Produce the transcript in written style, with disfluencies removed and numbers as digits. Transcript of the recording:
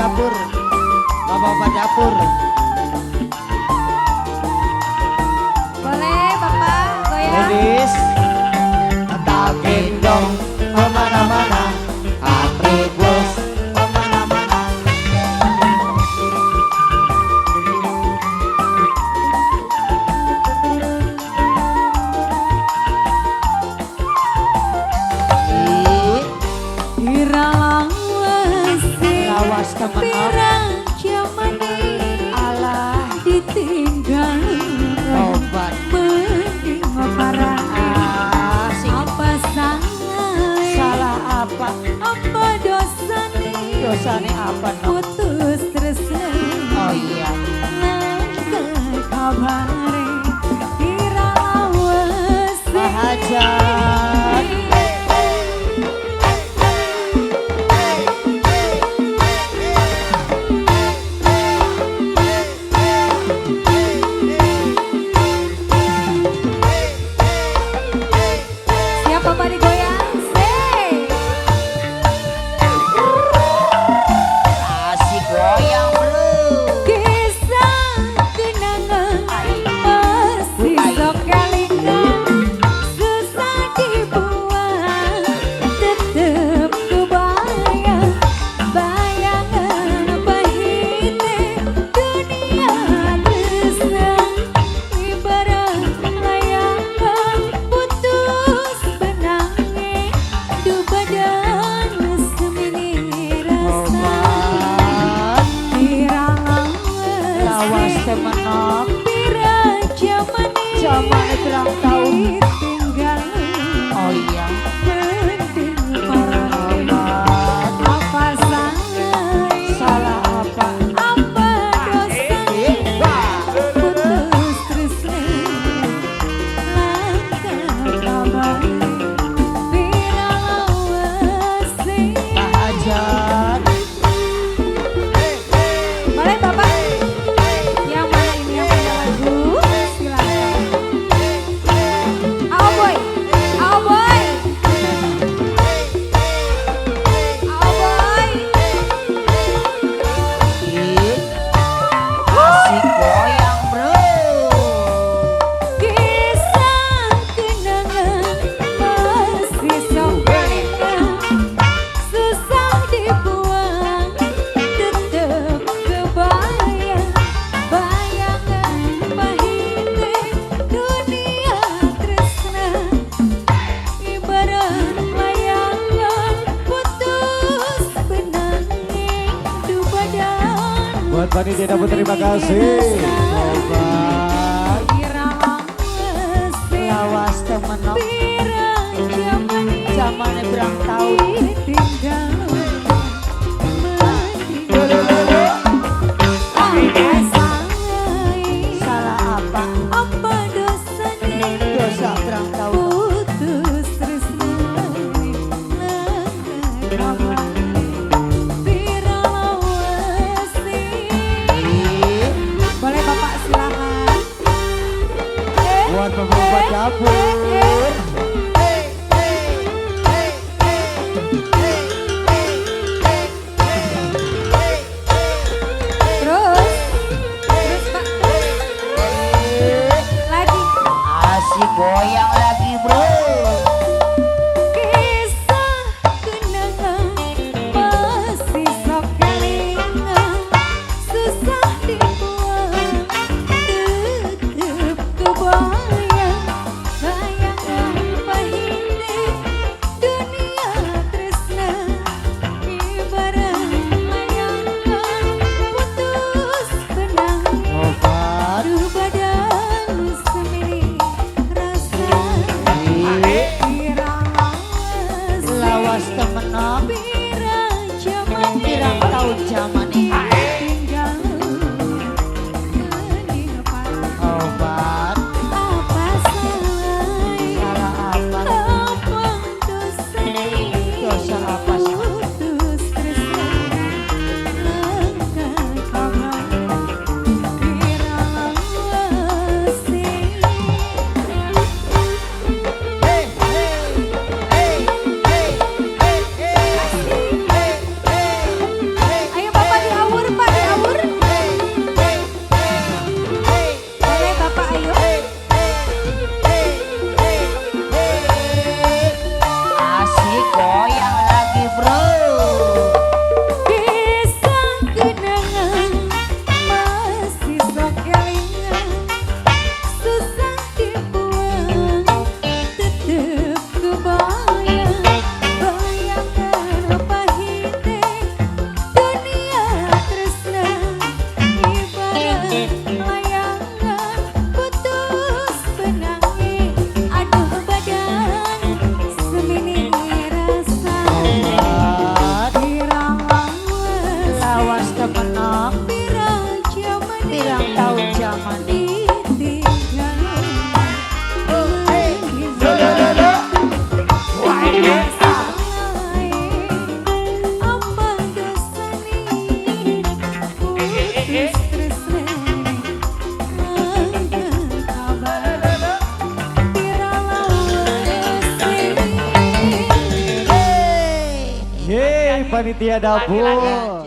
dapur, bapak-bapak dapur. Boleh Bapak goyang. Ladies, tak gendong kemana-mana, Apri bos kemana-mana. Lawas temen alah ditinggal obat mending parah. Apa salah apa dosane apa no? putus tresna. Oh iya Nangke kabare kira lawas Mahajat. siapa Pak digoyang? Say. Asik goyang bro. Kisah kenangan masih sok kelingan, susah dibuang, tetep kebayang bayangan pahitnya dunia tresna, ibarat layangan putus benangnya du badan semini rasa. Lawas temenok Zaman berang tahun. tinggal Oh iya mending parah. Apa salah apa? dosa putus tresna, langkah kabar bira lawas. Mahajat. Boleh Bapak? Yang mana ini yang punya lagu? Silakan. Ao boy, ao boy, ao boy. Asik goyang bro. Kisah kenangan masih sok kelingan, susah dibuang, tetep kebayang bayangan pahitnya dunia tresna, ibarat layangan putus benangnya du badan. Buat panitia dapur terima kasih. Obat. Lawas temenok zaman berang tahun. Salah apa? Dosa berang tahun. Putus tresna, langkah bira lawasi. Boleh Bapak silakan. Buat bapak-bapak dapur. Terus Pak. Lagi. Asik goyang lagi bro. Kisah kenangan masih sok kelingan, susah dibuang, tetep kebayang bayangan pahitnya dunia tresna, ibarat layangan putus benangnya Obat. du badan semini rasa. panitia dapur.